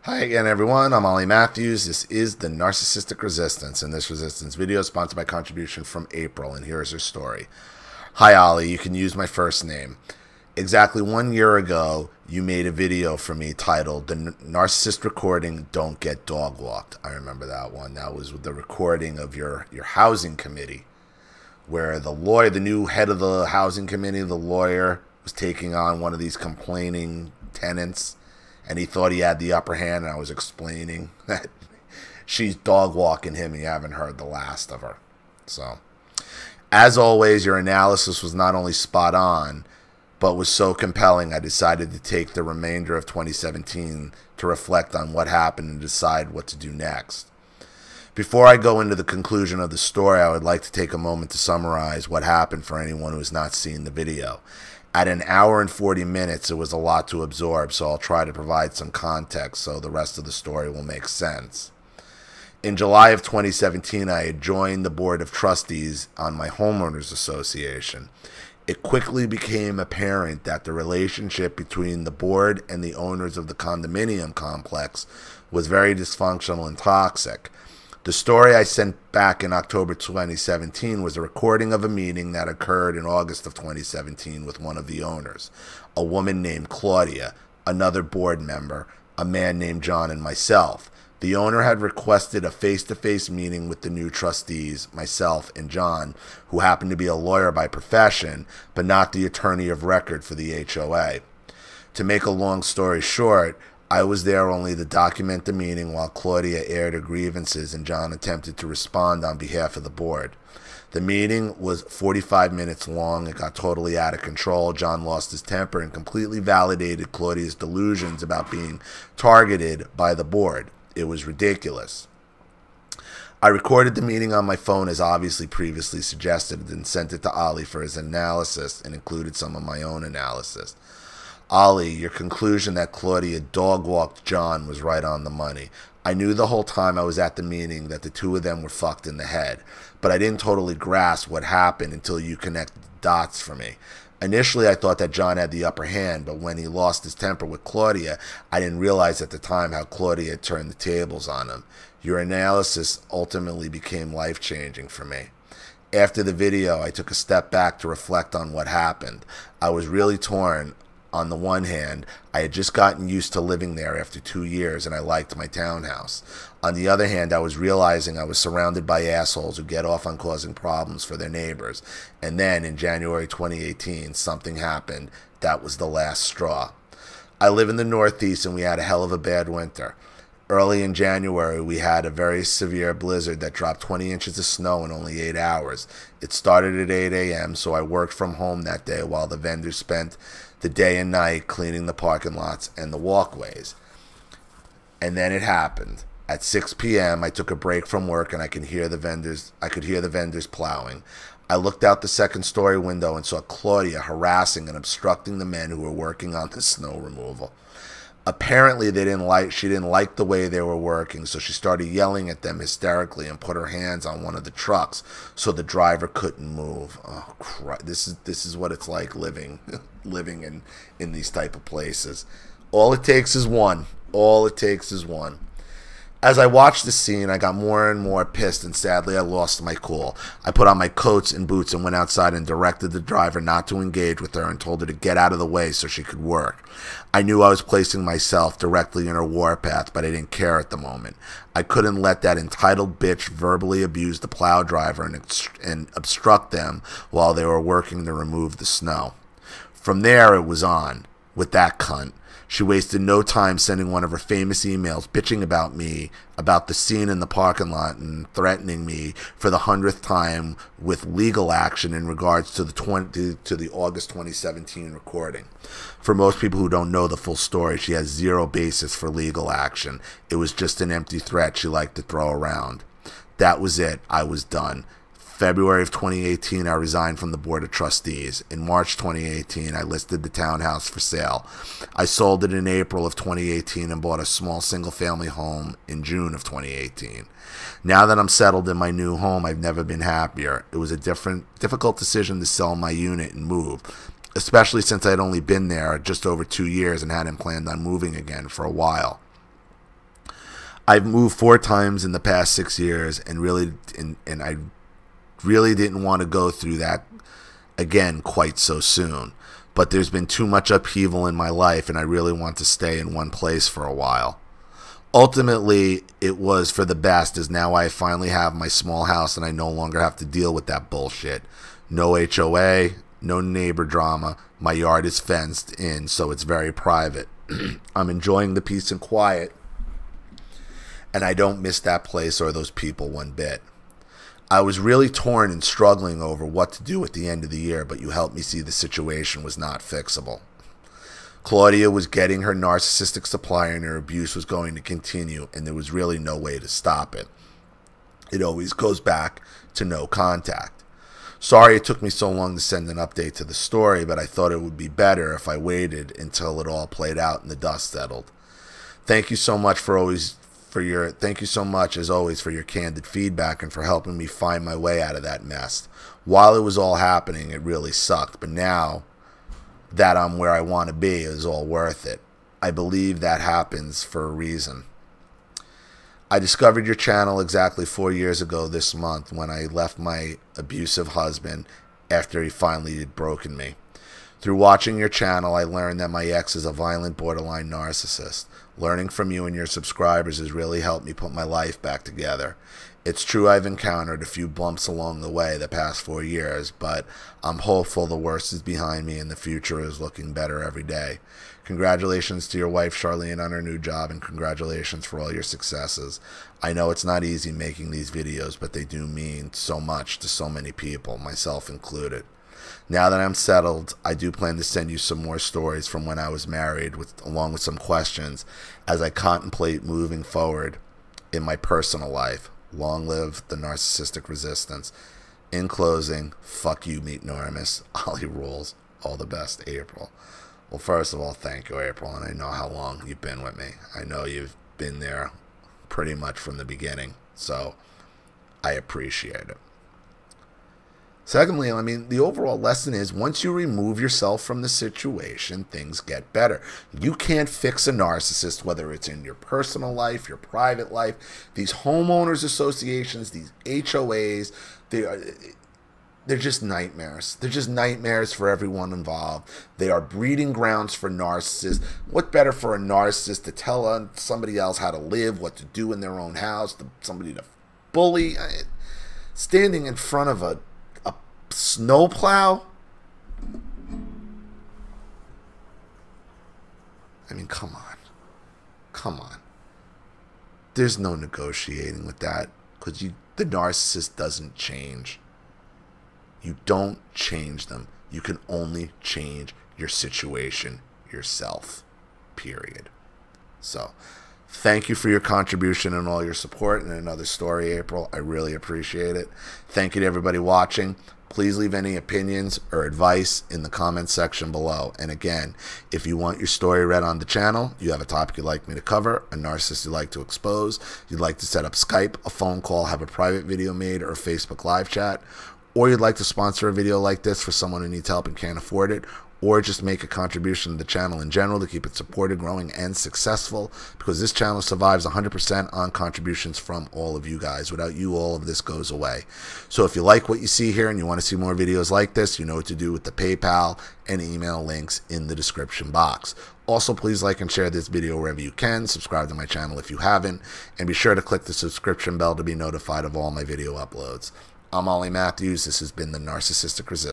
Hi again, everyone. I'm Ollie Matthews. This is the Narcissistic Resistance, and this resistance video is sponsored by contribution from April, and here is her story. Hi, Ollie. You can use my first name. Exactly 1 year ago, you made a video for me titled "The Narcissist Recording Don't Get Dog Walked." I remember that one. That was the recording of your housing committee, where the lawyer, the new head of the housing committee, the lawyer, was taking on one of these complaining tenants. And he thought he had the upper hand, and I was explaining that she's dog walking him and you haven't heard the last of her. So, as always, your analysis was not only spot on, but was so compelling I decided to take the remainder of 2017 to reflect on what happened and decide what to do next. Before I go into the conclusion of the story, I would like to take a moment to summarize what happened for anyone who has not seen the video. At an hour and 40 minutes, it was a lot to absorb, so I'll try to provide some context so the rest of the story will make sense. In July of 2017, I had joined the board of trustees on my homeowners association. It quickly became apparent that the relationship between the board and the owners of the condominium complex was very dysfunctional and toxic. The story I sent back in October 2017 was a recording of a meeting that occurred in August of 2017 with one of the owners, a woman named Claudia, another board member, a man named John, and myself. The owner had requested a face-to-face meeting with the new trustees, myself and John, who happened to be a lawyer by profession, but not the attorney of record for the HOA. To make a long story short, I was there only to document the meeting while Claudia aired her grievances and John attempted to respond on behalf of the board. The meeting was 45 minutes long. It got totally out of control. John lost his temper and completely validated Claudia's delusions about being targeted by the board. It was ridiculous. I recorded the meeting on my phone as obviously previously suggested and sent it to Ollie for his analysis and included some of my own analysis. Ollie, your conclusion that Claudia dog-walked John was right on the money. I knew the whole time I was at the meeting that the two of them were fucked in the head, but I didn't totally grasp what happened until you connected the dots for me. Initially, I thought that John had the upper hand, but when he lost his temper with Claudia, I didn't realize at the time how Claudia had turned the tables on him. Your analysis ultimately became life-changing for me. After the video, I took a step back to reflect on what happened. I was really torn. On the one hand, I had just gotten used to living there after 2 years and I liked my townhouse. On the other hand, I was realizing I was surrounded by assholes who get off on causing problems for their neighbors. And then in January 2018, something happened that was the last straw. I live in the Northeast and we had a hell of a bad winter. Early in January, we had a very severe blizzard that dropped 20 inches of snow in only 8 hours. It started at 8 a.m., so I worked from home that day while the vendors spent the day and night cleaning the parking lots and the walkways. And then it happened. At 6 p.m., I took a break from work and I could hear the vendors plowing. I looked out the second-story window and saw Claudia harassing and obstructing the men who were working on the snow removal. Apparently, she didn't like the way they were working, so she started yelling at them hysterically and put her hands on one of the trucks so the driver couldn't move. Oh, Christ. This is what it's like living in these type of places. All it takes is one. All it takes is one. As I watched the scene, I got more and more pissed, and sadly, I lost my cool. I put on my coats and boots and went outside and directed the driver not to engage with her and told her to get out of the way so she could work. I knew I was placing myself directly in her warpath, but I didn't care at the moment. I couldn't let that entitled bitch verbally abuse the plow driver and obstruct them while they were working to remove the snow. From there, it was on with that cunt. She wasted no time sending one of her famous emails bitching about me, about the scene in the parking lot, and threatening me for the 100th time with legal action in regards to the August 2017 recording. For most people who don't know the full story, she has zero basis for legal action. It was just an empty threat she liked to throw around. That was it. I was done. February of 2018, I resigned from the Board of Trustees. In March 2018, I listed the townhouse for sale. I sold it in April of 2018 and bought a small single-family home in June of 2018. Now that I'm settled in my new home, I've never been happier. It was a difficult decision to sell my unit and move, especially since I'd only been there just over 2 years and hadn't planned on moving again for a while. I've moved 4 times in the past 6 years, and I really didn't want to go through that again quite so soon. But there's been too much upheaval in my life, and I really want to stay in one place for a while. Ultimately, it was for the best, as now I finally have my small house and I no longer have to deal with that bullshit. No HOA, no neighbor drama. My yard is fenced in, so it's very private. I'm enjoying the peace and quiet, and I don't miss that place or those people one bit. I was really torn and struggling over what to do at the end of the year, but you helped me see the situation was not fixable. Claudia was getting her narcissistic supplier, and her abuse was going to continue, and there was really no way to stop it. It always goes back to no contact. Sorry it took me so long to send an update to the story, but I thought it would be better if I waited until it all played out and the dust settled. Thank you so much Thank you so much as always for your candid feedback and for helping me find my way out of that mess. While it was all happening, it really sucked, but now that I'm where I want to be, it is all worth it. I believe that happens for a reason. I discovered your channel exactly 4 years ago this month when I left my abusive husband after he finally had broken me. Through watching your channel, I learned that my ex is a violent borderline narcissist. Learning from you and your subscribers has really helped me put my life back together. It's true I've encountered a few bumps along the way the past 4 years, but I'm hopeful the worst is behind me and the future is looking better every day. Congratulations to your wife Charlene on her new job, and congratulations for all your successes. I know it's not easy making these videos, but they do mean so much to so many people, myself included. Now that I'm settled, I do plan to send you some more stories from when I was married, along with some questions as I contemplate moving forward in my personal life. Long live the narcissistic resistance. In closing, fuck you, Meet Normus. Ollie rules. All the best, April. Well, first of all, thank you, April, and I know how long you've been with me. I know you've been there pretty much from the beginning, so I appreciate it. Secondly, I mean, the overall lesson is once you remove yourself from the situation, things get better. You can't fix a narcissist, whether it's in your personal life, your private life. These homeowners associations, these HOAs, they're just nightmares. They're just nightmares for everyone involved. They are breeding grounds for narcissists. What better for a narcissist to tell somebody else how to live, what to do in their own house, somebody to bully? Standing in front of a snowplow? I mean, come on. Come on. There's no negotiating with that, because the narcissist doesn't change. You don't change them. You can only change your situation yourself. Period. So, thank you for your contribution and all your support and another story, April. I really appreciate it. Thank you to everybody watching. Please leave any opinions or advice in the comments section below. And again, if you want your story read on the channel, you have a topic you'd like me to cover, a narcissist you'd like to expose, you'd like to set up Skype, a phone call, have a private video made, or a Facebook live chat, or you'd like to sponsor a video like this for someone who needs help and can't afford it, or just make a contribution to the channel in general to keep it supported, growing, and successful, because this channel survives 100% on contributions from all of you guys. Without you, all of this goes away. So if you like what you see here and you want to see more videos like this, you know what to do with the PayPal and email links in the description box. Also, please like and share this video wherever you can. Subscribe to my channel if you haven't, and be sure to click the subscription bell to be notified of all my video uploads. I'm Ollie Matthews. This has been the Narcissistic Resistance.